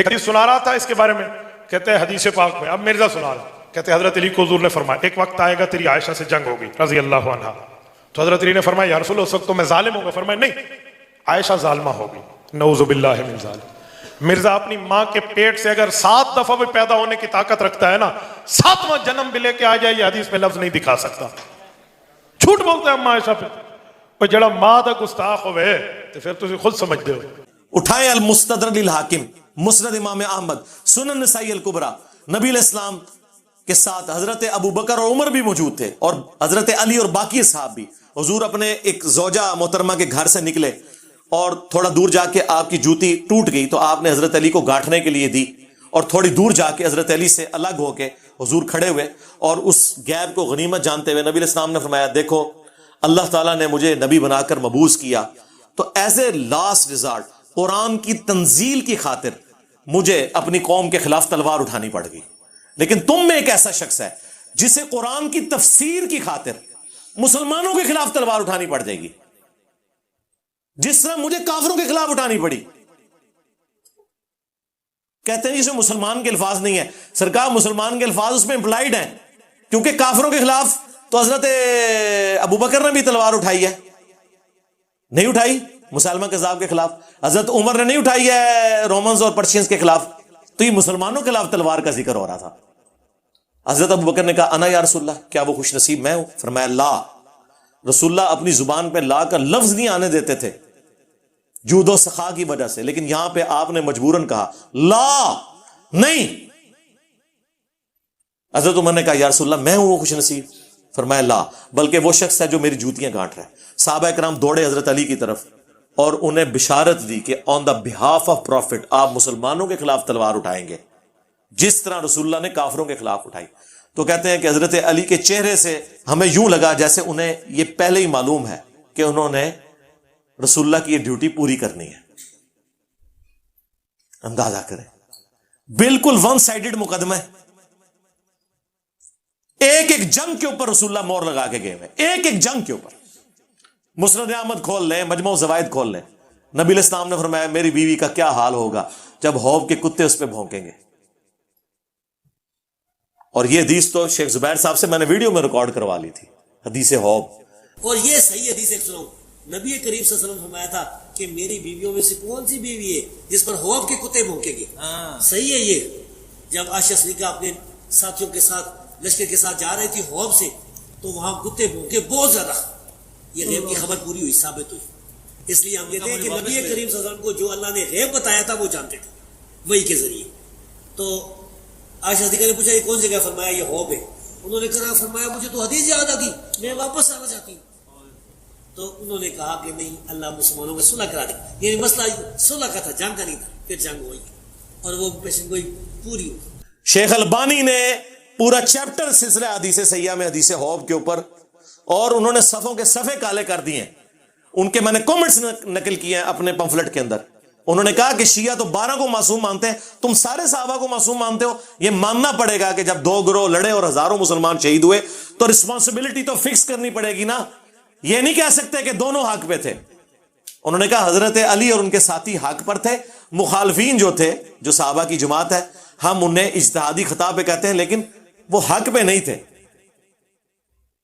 ایک حدیث سنا رہا تھا اس کے بارے میں، کہتے ہیں حدیث پاک میں، اب مرزا سنا رہا، کہتے ہیں حضرت علی کو حضور نے فرمایا ایک وقت آئے گا تیری عائشہ سے جنگ ہوگی رضی اللہ عنہا. تو حضرت علی نے فرمایا یا رسول اللہ اس وقت تو میں ظالم ہوں گا. فرمایا نہیں، عائشہ ظالمہ ہوگی، نعوذ باللہ من ظالم. مرزا اپنی ماں کے پیٹ سے اگر 7 دفعہ بھی پیدا ہونے کی طاقت رکھتا ہے نا، 7واں جنم بھی لے کے آ جائے، یہ حدیث میں لفظ نہیں دکھا سکتا. جھوٹ بولتے ہیں اما عائشہ پہ. اور جڑا ماں دا گستاخ ہوئے تو پھر تسی خود سمجھ دے ہو. اٹھائیں المستدرک للحاکم، مسند امام احمد، سنن نسائی الکبریٰ. نبی علیہ السلام کے ساتھ حضرت ابو بکر اور عمر بھی موجود تھے، اور حضرت علی اور باقی اصحاب بھی. حضور اپنے ایک زوجہ محترمہ کے گھر سے نکلے اور تھوڑا دور جا کے آپ کی جوتی ٹوٹ گئی تو آپ نے حضرت علی کو گاٹھنے کے لیے دی، اور تھوڑی دور جا کے حضرت علی سے الگ ہو کے حضور کھڑے ہوئے اور اس گیپ کو غنیمت جانتے ہوئے نبی علیہ السلام نے فرمایا دیکھو اللہ تعالیٰ نے مجھے نبی بنا کر مبعوث کیا، تو ایز اے لاسٹ ریزارٹ قرآن کی تنزیل کی خاطر مجھے اپنی قوم کے خلاف تلوار اٹھانی پڑ گئی. لیکن تم میں ایک ایسا شخص ہے جسے قرآن کی تفسیر کی خاطر مسلمانوں کے خلاف تلوار اٹھانی پڑ جائے گی، جس طرح مجھے کافروں کے خلاف اٹھانی پڑی. کہتے ہیں جسے مسلمان کے الفاظ نہیں ہے. سرکار مسلمان کے الفاظ اس میں امپلائڈ ہیں، کیونکہ کافروں کے خلاف تو حضرت ابو بکر نے بھی تلوار اٹھائی ہے، نہیں اٹھائی مسلمہ کذاب کے خلاف. حضرت عمر نے نہیں اٹھائی ہے رومنز اور پرشینز کے خلاف. تو یہ مسلمانوں کے خلاف تلوار کا ذکر ہو رہا تھا. حضرت ابو بکر نے کہا انا یا رسول اللہ، کیا وہ خوش نصیب میں ہوں؟ فرمایا لا. رسول اللہ اپنی زبان پہ لا کا لفظ نہیں آنے دیتے تھے جود و سخا کی وجہ سے، لیکن یہاں پہ آپ نے مجبوراً کہا لا نہیں. حضرت عمر نے کہا یا رسول اللہ میں ہوں وہ خوش نصیب؟ فرمایا لا، بلکہ وہ شخص ہے جو میری جوتیاں گانٹ رہا ہے. صحابہ کرام دوڑے حضرت علی کی طرف اور انہیں بشارت دی کہ آن دا بہاف آف پروفٹ آپ مسلمانوں کے خلاف تلوار اٹھائیں گے جس طرح رسول اللہ نے کافروں کے خلاف اٹھائی. تو کہتے ہیں کہ حضرت علی کے چہرے سے ہمیں یوں لگا جیسے انہیں یہ پہلے ہی معلوم ہے کہ انہوں نے رسول اللہ کی یہ ڈیوٹی پوری کرنی ہے. اندازہ کریں، بالکل ون سائیڈڈ مقدمہ ہے. ایک ایک جنگ کے اوپر رسول اللہ مور لگا کے گئے ہوئے، ایک ایک جنگ کے اوپر. مسند احمد کھول لیں، مجموع زوائد کھول لیں. نبی علیہ السلام نے فرمایا میری بیوی کا کیا حال ہوگا جب حوض کے کتے اس پہ بھونکیں گے. اور یہ حدیث تو شیخ زبیر صاحب سے میں نے ویڈیو میں ریکارڈ کروا لی تھی، حدیث حوض. اور یہ صحیح حدیث ایک سنو، نبی کریم صلی اللہ علیہ وسلم فرمایا تھا کہ میری بیویوں میں سے کون سی بیوی ہے جس پر حوض کے کتے بھونکیں گے. صحیح ہے. یہ جب عائشہ صدیقہ اپنے ساتھیوں کے ساتھ لشکر کے ساتھ جا رہی تھی حوض سے تو وہاں کتے بھونکے بہت زیادہ. یہ غیب کی خبر پوری ہوئی، ثابت ہوئی. اس لیے ہم کہتے ہیں کہ نبی کریم صلی اللہ علیہ وسلم کو جو اللہ نے غیب بتایا تھا وہ جانتے تھے وہی کے ذریعے. تو عائشہ صدیقہ نے پوچھا یہ کون جگہ؟ فرمایا یہ حوض ہے. انہوں نے کہا فرمایا مجھے تو حدیث یاد آ گئی، میں واپس آنا چاہتی ہوں. تو انہوں نے کہا کہ نہیں، اللہ مسلمانوں میں صلح کرا دے. یعنی مسئلہ صلح کا تھا، جنگ کا نہیں تھا. پھر جنگ ہوئی اور وہ پیشن گوئی پوری ہوئی. شیخ البانی نے پورا چیپٹر سلسلہ حدیث سیاح میں حدیث حوض کے اوپر، اور انہوں نے صفوں کے صفحے کالے کر دیے. ان کے میں نے کامنٹس نقل کیے ہیں اپنے پمفلٹ کے اندر. انہوں نے کہا کہ شیعہ تو 12 کو معصوم مانتے ہیں، تم سارے صحابہ کو معصوم مانتے ہو. یہ ماننا پڑے گا کہ جب 2 گروہ لڑے اور ہزاروں مسلمان شہید ہوئے تو رسپانسبلٹی تو فکس کرنی پڑے گی نا. یہ نہیں کہہ سکتے کہ دونوں حق پہ تھے. انہوں نے کہا حضرت علی اور ان کے ساتھی حق پر تھے، مخالفین جو تھے، جو صحابہ کی جماعت ہے، ہم انہیں اجتہادی خطا پہ کہتے ہیں لیکن وہ حق پہ نہیں تھے.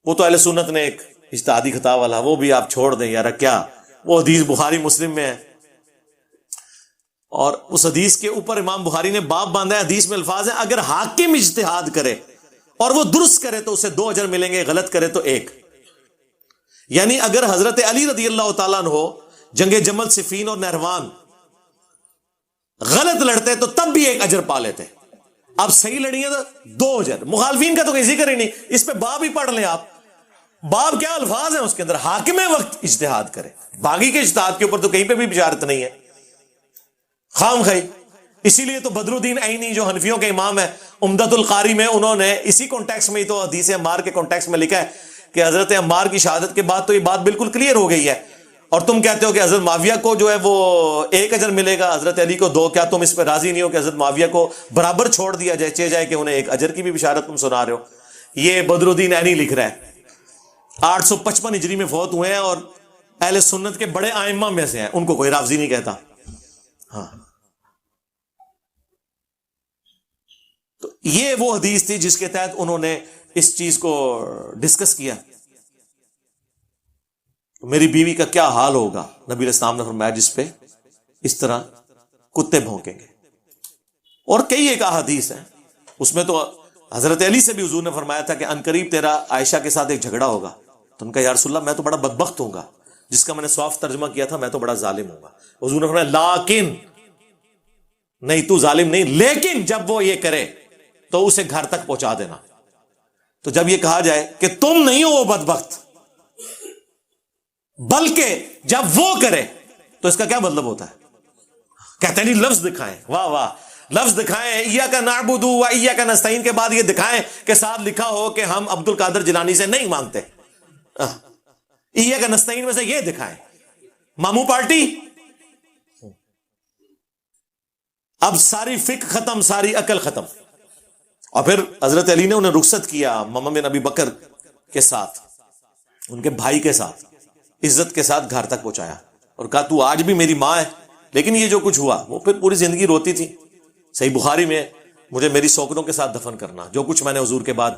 وہ تو اہل سنت نے ایک اجتہادی خطا والا، وہ بھی آپ چھوڑ دیں یار، کیا وہ حدیث بخاری مسلم میں ہے. اور اس حدیث کے اوپر امام بخاری نے باب باندھا ہے، حدیث میں الفاظ ہیں اگر حاکم اجتہاد کرے اور وہ درست کرے تو اسے 2 اجر ملیں گے، غلط کرے تو 1. یعنی اگر حضرت علی رضی اللہ تعالیٰ عنہ جنگ جمل، صفین اور نہروان غلط لڑتے تو تب بھی 1 اجر پا لیتے. اب صحیح لڑی ہے تو 2 اجر. مخالفین کا تو کوئی ذکر ہی نہیں. اس پہ باب ہی پڑھ لیں آپ. باب کیا الفاظ ہیں اس کے اندر، حاکم وقت اجتہاد کرے. باغی کے اجتہاد کے اوپر تو کہیں پہ بھی بشارت نہیں ہے، خام خائی. اسی لیے تو بدر الدین عینی جو حنفیوں کے امام ہے، عمدۃ القاری میں انہوں نے اسی کانٹیکس میں ہی تو حدیث عمار کے کانٹیکس میں لکھا ہے کہ حضرت عمار کی شہادت کے بعد تو یہ بات بالکل کلیئر ہو گئی ہے، اور تم کہتے ہو کہ حضرت معاویہ کو جو ہے وہ 1 اجر ملے گا، حضرت علی کو 2. کیا تم اس پہ راضی نہیں ہو کہ حضرت معاویہ کو برابر چھوڑ دیا جائے، چہ جائے کہ انہیں 1 اجر کی بھی بشارت تم سنا رہے ہو؟ یہ بدر الدین عینی لکھ رہا ہے. 855 ہجری میں فوت ہوئے ہیں اور اہل سنت کے بڑے ائمہ میں سے ہیں. ان کو کوئی رافضی نہیں کہتا. ہاں یہ وہ حدیث تھی جس کے تحت انہوں نے اس چیز کو ڈسکس کیا، میری بیوی کا کیا حال ہوگا۔ نبی علیہ السلام نے فرمایا جس پہ اس طرح کتے بھونکیں گے۔ اور کئی ایک احادیث ہیں، اس میں تو حضرت علی سے بھی حضور نے فرمایا تھا کہ عنقریب تیرا عائشہ کے ساتھ ایک جھگڑا ہوگا۔ تو ان کا یا رسول اللہ میں تو بڑا بدبخت ہوں گا، جس کا میں نے صاف ترجمہ کیا تھا میں تو بڑا ظالم ہوں گا۔ حضور نے فرمایا لیکن، نہیں تو ظالم نہیں، لیکن جب وہ یہ کرے تو اسے گھر تک پہنچا دینا۔ تو جب یہ کہا جائے کہ تم نہیں ہو وہ بدبخت، بلکہ جب وہ کرے، تو اس کا کیا مطلب ہوتا ہے؟ کہتے ہیں نہیں لفظ دکھائیں، واہ واہ، لفظ دکھائیں، ایاک نعبد و ایاک نستعین کے بعد یہ دکھائیں کہ ساتھ لکھا ہو کہ ہم عبد القادر جیلانی سے نہیں مانگتے، ایاک نستعین میں سے یہ دکھائیں۔ مامو پارٹی، اب ساری فکر ختم، ساری عقل ختم۔ اور پھر حضرت علی نے انہیں رخصت کیا محمد بن ابی بکر کے ساتھ، ان کے بھائی کے ساتھ، عزت کے ساتھ گھر تک پہنچایا اور کہا تو آج بھی میری ماں ہے، لیکن یہ جو کچھ ہوا، وہ پھر پوری زندگی روتی تھی۔ صحیح بخاری میں مجھے میری سوکنوں کے ساتھ دفن کرنا، جو کچھ میں نے حضور کے بعد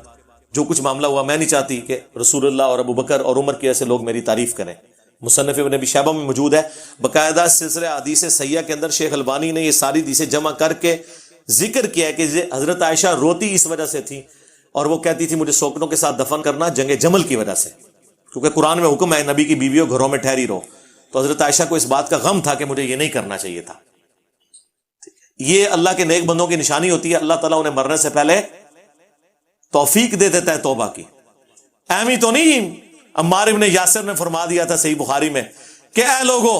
جو کچھ معاملہ ہوا، میں نہیں چاہتی کہ رسول اللہ اور ابو بکر اور عمر کے ایسے لوگ میری تعریف کریں۔ مصنف ابن ابی شیبہ میں موجود ہے، باقاعدہ سلسلہ حدیث صحیحہ کے اندر شیخ البانی نے یہ ساری حدیثیں جمع کر کے ذکر کیا ہے کہ حضرت عائشہ روتی اس وجہ سے تھی، اور وہ کہتی تھی مجھے سوکنوں کے ساتھ دفن کرنا جنگ جمل کی وجہ سے، کیونکہ قرآن میں حکم ہے نبی کی بیویوں گھروں میں ٹھہری رہو، تو حضرت عائشہ کو اس بات کا غم تھا کہ مجھے یہ نہیں کرنا چاہیے تھا۔ یہ اللہ کے نیک بندوں کی نشانی ہوتی ہے، اللہ تعالیٰ انہیں مرنے سے پہلے توفیق دے دیتا ہے توبہ کی۔ ایمی تو نہیں عمار ابن یاسر نے فرما دیا تھا صحیح بخاری میں کہ اے لوگو،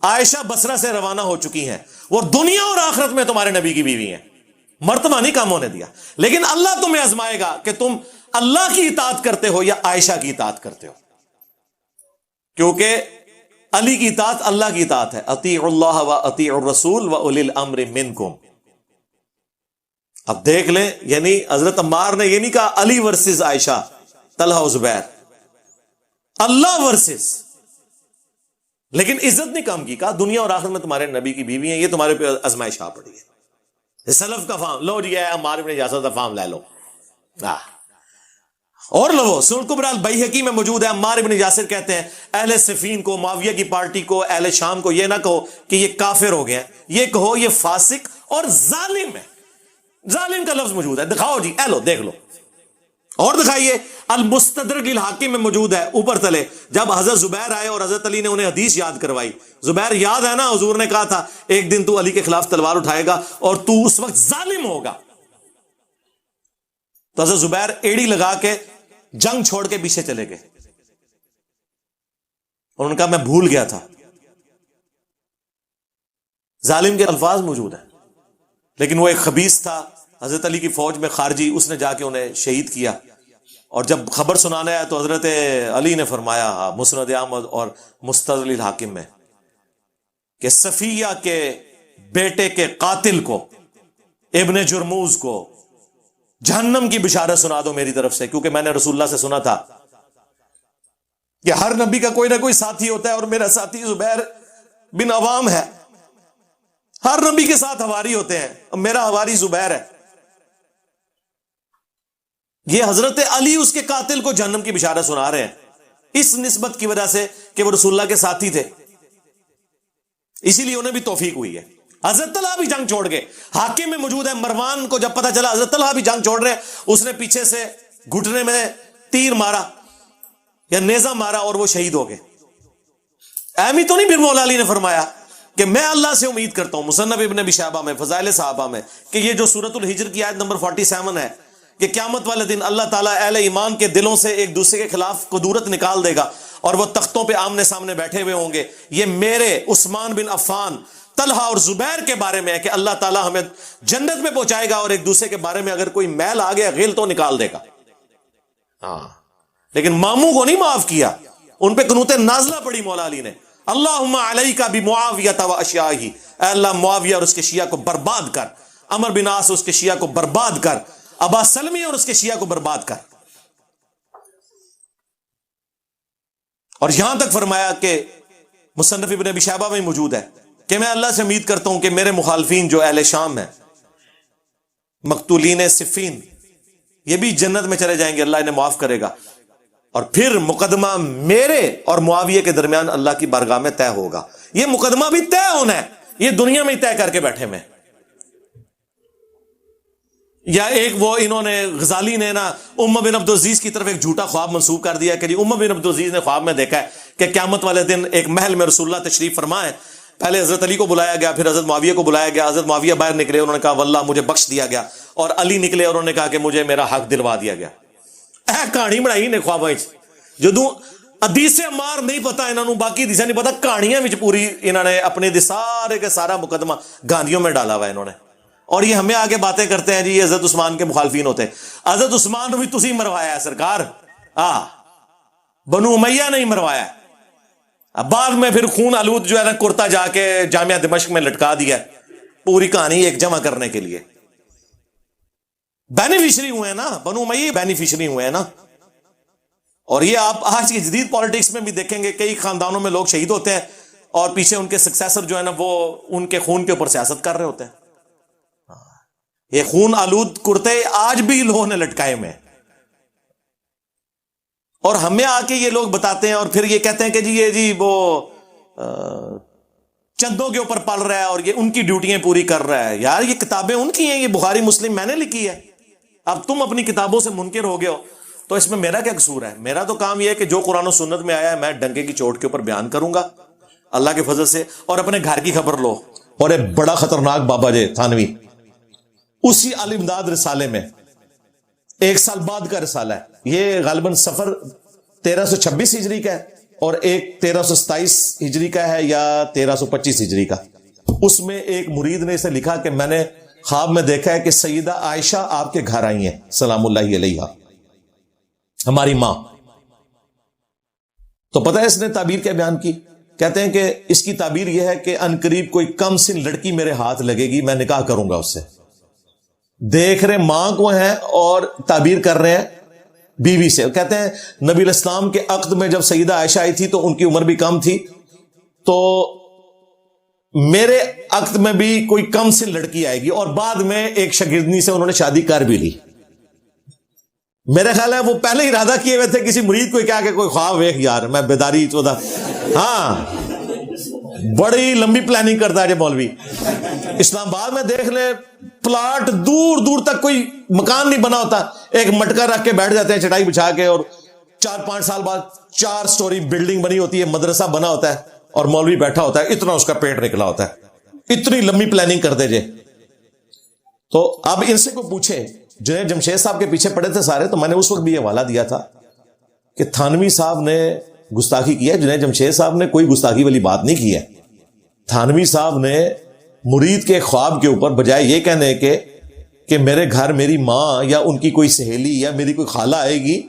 عائشہ بصرہ سے روانہ ہو چکی ہیں، وہ دنیا اور آخرت میں تمہارے نبی کی بیوی ہیں، مرتبہ نہیں کام ہونے دیا، لیکن اللہ تمہیں آزمائے گا کہ تم اللہ کی اطاعت کرتے ہو یا عائشہ کی اطاعت کرتے ہو، کیونکہ علی کی اطاعت اللہ کی اطاعت ہے، اطیعوا اللہ و اطیعوا الرسول و اولی الامر منکم۔ اب دیکھ لیں، یعنی حضرت عمار نے یہ نہیں کہا علی ورسز عائشہ، طلحہ و زبیر، اللہ ورسز، لیکن عزت نہیں کم کی، کہا دنیا اور آخرت میں تمہارے نبی کی بیوی ہیں، یہ تمہارے پہ آزمائش آ پڑی ہے۔ سلف کا فام لو جی، عمار ابن یاسر کا فام لے لو۔ اور لو سنن کبری البیہقی میں موجود ہے، عمار ابن یاسر کہتے ہیں اہل صفین کو، معاویہ کی پارٹی کو، اہل شام کو یہ نہ کہو کہ یہ کافر ہو گئے ہیں، یہ کہو یہ فاسق اور ظالم ہے۔ ظالم کا لفظ موجود ہے، دکھاؤ جی، اے لو دیکھ لو، اور دکھائیے۔ المستدرک للحاکم میں موجود ہے اوپر تلے، جب حضرت زبیر آئے اور حضرت علی نے انہیں حدیث یاد کروائی، زبیر یاد ہے نا حضور نے کہا تھا ایک دن تو علی کے خلاف تلوار اٹھائے گا اور تو اس وقت ظالم ہوگا، تو حضرت زبیر ایڑی لگا کے جنگ چھوڑ کے پیچھے چلے گئے، اور ان کا میں بھول گیا تھا۔ ظالم کے الفاظ موجود ہیں، لیکن وہ ایک خبیث تھا، حضرت علی کی فوج میں خارجی، اس نے جا کے انہیں شہید کیا۔ اور جب خبر سنانے آیا تو حضرت علی نے فرمایا مسند احمد اور مستدرک للحاکم میں کہ صفیہ کے بیٹے کے قاتل کو، ابن جرموز کو جہنم کی بشارت سنا دو میری طرف سے، کیونکہ میں نے رسول اللہ سے سنا تھا کہ ہر نبی کا کوئی نہ کوئی ساتھی ہوتا ہے، اور میرا ساتھی زبیر بن عوام ہے۔ ہر نبی کے ساتھ حواری ہوتے ہیں، اور میرا حواری زبیر ہے۔ یہ حضرت علی اس کے قاتل کو جہنم کی بشارت سنا رہے ہیں، اس نسبت کی وجہ سے کہ وہ رسول اللہ کے ساتھی تھے، اسی لیے انہیں بھی توفیق ہوئی ہے۔ حضرت طلحہ بھی جنگ چھوڑ گئے، حاکم میں موجود ہے، مروان کو جب پتا چلا حضرت طلحہ بھی جنگ چھوڑ رہے ہیں، اس نے پیچھے سے گھٹنے میں تیر مارا یا نیزہ مارا اور وہ شہید ہو گئے۔ ایمی تو نہیں پھر مولا علی نے فرمایا کہ میں اللہ سے امید کرتا ہوں، مصنف ابن ابی شیبہ میں، فضائل صحابہ میں، کہ یہ جو سورۃ الحجر کی آیت نمبر 47 ہے کہ قیامت والے دن اللہ تعالیٰ اہل ایمان کے دلوں سے ایک دوسرے کے خلاف قدورت نکال دے گا، اور وہ تختوں پہ آمنے سامنے بیٹھے ہوئے ہوں گے۔ یہ میرے عثمان بن عفان، طلحہ اور زبیر کے بارے میں ہے کہ اللہ تعالیٰ ہمیں جنت میں پہنچائے گا، اور ایک دوسرے کے بارے میں اگر کوئی میل آ گیا غل تو نکال دے گا۔ ہاں، لیکن ماموں کو نہیں معاف کیا، ان پہ قنوت نازلہ پڑی مولا علی نے، اللہم علیک بمعاویہ و اشیاءہ، اے اللہ معاویہ اور اس کے شیعہ کو برباد کر، عمر بن عاص اور اس کے شیعہ کو برباد کر، ابا سلمی اور اس کے شیعہ کو برباد کر۔ اور یہاں تک فرمایا کہ مصنف ابن ابی شیبہ میں موجود ہے کہ میں اللہ سے امید کرتا ہوں کہ میرے مخالفین جو اہل شام ہیں، مقتولین صفین یہ بھی جنت میں چلے جائیں گے, اللہ انہیں معاف کرے گا. اور پھر مقدمہ میرے اور معاویہ کے درمیان اللہ کی بارگاہ میں طے ہوگا. یہ مقدمہ بھی طے ہونا ہے, یہ دنیا میں ہی طے کر کے بیٹھے میں. یا ایک وہ انہوں نے غزالی نے نا ام بن عبدالعزیز کی طرف ایک جھوٹا خواب منسوب کر دیا کہ جی ام بن عبدالعزیز نے خواب میں دیکھا ہے کہ قیامت والے دن ایک محل میں رسول اللہ تشریف فرمائے. پہلے حضرت علی کو بلایا گیا, پھر حضرت معاویہ کو بلایا گیا. حضرت معاویہ باہر نکلے, انہوں نے کہا واللہ مجھے بخش دیا گیا, اور علی نکلے اور انہوں نے کہا کہ مجھے میرا حق دلوا دیا گیا. کہانی بنائی نے خواباں جدوں حدیث عمار نہیں پتا انہوں نے, باقی حدیثیں نہیں پتا, کہانیاں وچ پوری انہوں نے اپنے سارے کے سارا مقدمہ گاندیوں میں ڈالا ہوا انہوں نے. اور یہ ہمیں آگے باتیں کرتے ہیں جی یہ حضرت عثمان کے مخالفین ہوتے ہیں. حضرت عثمان بھی تسی مروایا ہے سرکار, بنو امیہ نہیں مروایا ہے. بعد میں پھر خون آلود جو ہے نا کرتا جا کے جامعہ دمشق میں لٹکا دیا, پوری کہانی ایک جمع کرنے کے لیے. بینیفیشری ہوئے ہیں نا, بنو امیہ بینیفیشری ہوئے ہیں نا. اور یہ آپ آج کی جدید پالیٹکس میں بھی دیکھیں گے, کئی خاندانوں میں لوگ شہید ہوتے ہیں اور پیچھے ان کے سکسیسر جو ہے نا وہ ان کے خون کے اوپر سیاست کر رہے ہوتے ہیں. یہ خون آلود کرتے آج بھی لوگوں نے لٹکائے میں, اور ہمیں آ کے یہ لوگ بتاتے ہیں اور پھر یہ کہتے ہیں کہ جی یہ جی وہ چندوں کے اوپر پل رہا ہے اور یہ ان کی ڈیوٹیاں پوری کر رہا ہے. یار یہ کتابیں ان کی ہیں, یہ بخاری مسلم میں نے لکھی ہے. اب تم اپنی کتابوں سے منکر ہو گئے ہو تو اس میں میرا کیا قصور ہے؟ میرا تو کام یہ ہے کہ جو قرآن و سنت میں آیا ہے میں ڈنکے کی چوٹ کے اوپر بیان کروں گا اللہ کے فضل سے. اور اپنے گھر کی خبر لو. اور ایک بڑا خطرناک بابا جی تھانوی, اسی الامداد رسالے میں 1 سال بعد کا رسالہ ہے, یہ غالباً سفر 1326 ہجری کا ہے اور ایک 1327 ہجری کا ہے یا 1325 ہجری کا. اس میں ایک مرید نے اسے لکھا کہ میں نے خواب میں دیکھا ہے کہ سیدہ عائشہ آپ کے گھر آئی ہیں سلام اللہ علیہا, ہماری ماں. تو پتہ ہے اس نے تعبیر کیا بیان کی؟ کہتے ہیں کہ اس کی تعبیر یہ ہے کہ ان قریب کوئی کم سن لڑکی میرے ہاتھ لگے گی, میں نکاح کروں گا اس سے. دیکھ رہے ماں کو ہیں اور تعبیر کر رہے ہیں بیوی سے. کہتے ہیں نبی علیہ السلام کے عقد میں جب سیدہ عائشہ آئی تھی تو ان کی عمر بھی کم تھی, تو میرے عقد میں بھی کوئی کم سن لڑکی آئے گی, اور بعد میں ایک شاگردنی سے انہوں نے شادی کر بھی لی. میرے خیال ہے وہ پہلے ہی ارادہ کیے ہوئے تھے کسی مرید کو کیا کہ کوئی خواب ویکھ یار میں بیداری تو ہاں بڑی لمبی پلاننگ کرتا ہے یہ مولوی. اسلام آباد میں دیکھ لے پلاٹ دور دور تک کوئی مکان نہیں بنا ہوتا, ایک مٹکا رکھ کے بیٹھ جاتے ہیں چٹائی بچھا کے, اور 4-5 سال بعد 4 سٹوری بلڈنگ بنی ہوتی ہے, مدرسہ بنا ہوتا ہے اور مولوی بیٹھا ہوتا ہے, اتنا اس کا پیٹ نکلا ہوتا ہے. اتنی لمبی پلاننگ کرتے جے. تو اب ان سے کوئی پوچھے جنہیں جمشید صاحب کے پیچھے پڑے تھے سارے, تو میں نے اس وقت بھی یہ حوالہ دیا تھا کہ تھانوی صاحب نے گستاخی کی ہے, جنہیں جمشید صاحب نے کوئی گستاخی والی بات نہیں کی ہے. تھانوی صاحب نے مرید کے خواب کے اوپر بجائے یہ کہنے کہ میرے گھر میری ماں یا ان کی کوئی سہیلی یا میری کوئی خالہ آئے گی,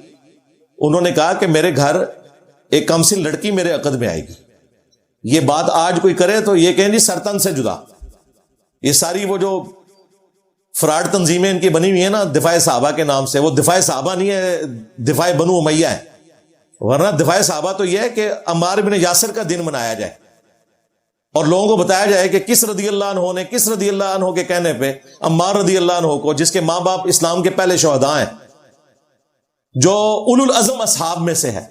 انہوں نے کہا کہ میرے گھر ایک کم سن لڑکی میرے عقد میں آئے گی. یہ بات آج کوئی کرے تو یہ کہیں جی سرطن سے جدا. یہ ساری وہ جو فراڈ تنظیمیں ان کی بنی ہوئی ہیں نا دفاع صحابہ کے نام سے, وہ دفاع صحابہ نہیں ہے, دفاع بنو امیہ ہے. ورنہ دفاع صحابہ تو یہ ہے کہ عمار بن یاسر کا دن منایا جائے اور لوگوں کو بتایا جائے کہ کس رضی اللہ عنہ نے, کس رضی اللہ عنہ کے کہنے پہ عمار رضی اللہ عنہ کو, جس کے ماں باپ اسلام کے پہلے شہداء ہیں, جو اولو العزم اصحاب میں سے ہے,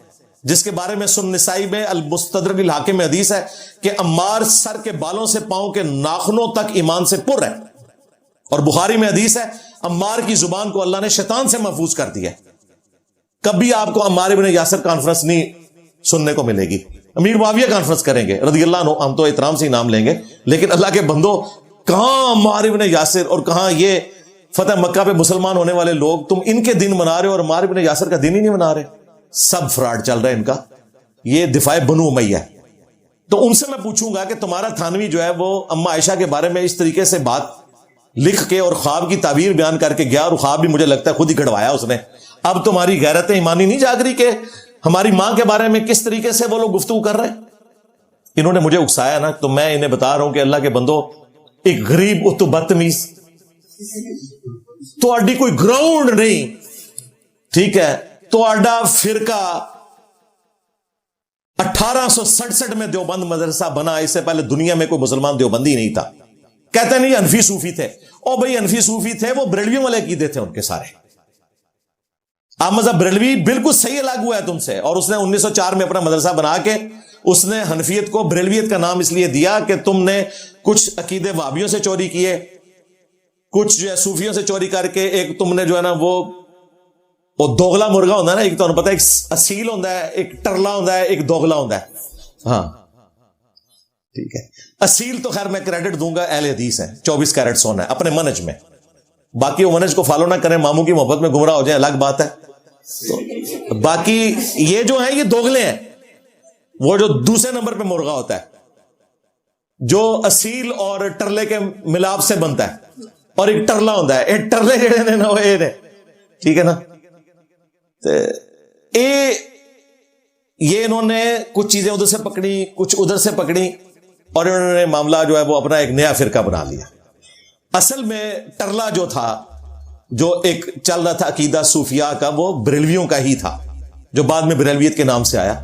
جس کے بارے میں سنن نسائی میں المستدرک الحاکم میں حدیث ہے کہ عمار سر کے بالوں سے پاؤں کے ناخنوں تک ایمان سے پر ہے. اور بخاری میں حدیث ہے عمار کی زبان کو اللہ نے شیطان سے محفوظ کر دیا. کبھی آپ کو عمار بن یاسر کانفرنس نہیں سننے کو ملے گی. امیر معاویہ کانفرنس کریں گے رضی اللہ عنہ, ہم تو احترام سے ہی نام لیں گے, لیکن اللہ کے بندو کہاں عمار بن یاسر اور کہاں یہ فتح مکہ پہ مسلمان ہونے والے لوگ, تم ان کے دن منا رہے ہو اور عمار بن یاسر کا دن ہی نہیں منا رہے. سب فراڈ چل رہا ہے ان کا. یہ دفاع بنو امیہ ہے. تو ان سے میں پوچھوں گا کہ تمہارا تھانوی جو ہے وہ اما عائشہ کے بارے میں اس طریقے سے بات لکھ کے اور خواب کی تعبیر بیان کر کے گیا, اور خواب بھی مجھے لگتا ہے خود ہی گھڑوایا اس نے. اب تمہاری غیرت ایمانی نہیں جاگ رہی کہ ہماری ماں کے بارے میں کس طریقے سے وہ لوگ گفتگو کر رہے ہیں. انہوں نے مجھے اکسایا نا, تو میں انہیں بتا رہا ہوں کہ اللہ کے بندو, ایک غریب تو بدتمیز تو اڈی کوئی گراؤنڈ نہیں, ٹھیک ہے, تو اڈا فرقہ 1867 میں دیوبند مدرسہ بنا, اس سے پہلے دنیا میں کوئی مسلمان دیوبندی نہیں تھا. کہتے نہیں حنفی صوفی تھے. او بھائی حنفی صوفی تھے, وہ بریلویوں والے عقیدے تھے ان کے سارے. احمد صاحب بریلوی بالکل صحیح الگ ہوا ہے تم سے, اور اس نے 1904 میں اپنا مدرسہ بنا کے اس نے حنفیت کو بریلویت کا نام اس لیے دیا کہ تم نے کچھ عقیدے وہابیوں سے چوری کیے, کچھ جو ہے صوفیوں سے چوری کر کے, ایک تم نے جو ہے نا وہ دوغلا مرغا ہوتا ہے نا, ایک تو پتا ہے ایک اصیل ہوتا ہے, ایک ٹرلا ہوتا ہے, ایک دوغلا ہوتا ہے. ہاں ٹھیک ہے, اصیل تو خیر میں کریڈٹ دوں گا اہل حدیث ہے, 24 کیرٹ سونا ہے اپنے منج میں, باقی وہ منج کو فالو نہ کریں, ماموں کی محبت میں گمراہ ہو جائیں الگ بات ہے. تو باقی یہ جو ہیں یہ دوغلے ہیں, وہ جو دوسرے نمبر پہ مرغا ہوتا ہے جو اصیل اور ٹرلے کے ملاپ سے بنتا ہے, اور ایک ٹرلا ہوتا ہے, ایک ٹرلے جڑے نے نا وہ اے نے, ٹھیک ہے نا. یہ انہوں نے کچھ چیزیں ادھر سے پکڑی, کچھ ادھر سے پکڑی, اور انہوں نے معاملہ جو ہے وہ اپنا ایک نیا فرقہ بنا لیا. اصل میں ٹرلا جو تھا, جو ایک چل رہا تھا عقیدہ صوفیاء کا, وہ بریلویوں کا ہی تھا, جو بعد میں بریلویت کے نام سے آیا.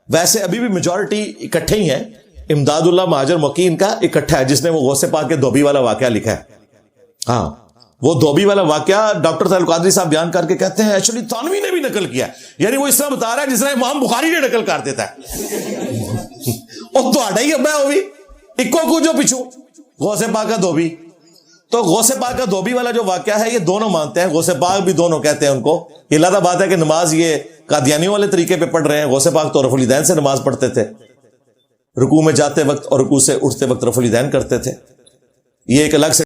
ویسے ابھی بھی میجورٹی اکٹھے ہی ہیں. امداد اللہ مہاجر مکی ان کا اکٹھا ہے, جس نے وہ غوث پاک کے دھوبی والا واقعہ لکھا ہے. ہاں وہ دھوبی والا واقعہ ڈاکٹر طاہر القادری صاحب بیان کر کے کہتے ہیں ایکچولی تھانوی نے بھی نقل کیا ہے, یعنی وہ اس طرح بتا رہا ہے جس طرح امام بخاری نے نقل کر دیتا ہے. اور تو ہی اب وہ بھی اکو کو جو پیچھو غوث پاک کا دھوبی. تو غوث پاک کا دھوبی والا جو واقعہ ہے یہ دونوں مانتے ہیں, غوث پاک بھی دونوں کہتے ہیں ان کو. یہ لادہ بات ہے کہ نماز یہ قادیانیوں والے طریقے پہ پڑھ رہے ہیں, غوث پاک تو رفع الیدین سے نماز پڑھتے تھے, رکوع میں جاتے وقت اور رکوع سے اٹھتے وقت رفع الیدین کرتے تھے. یہ ایک الگ سے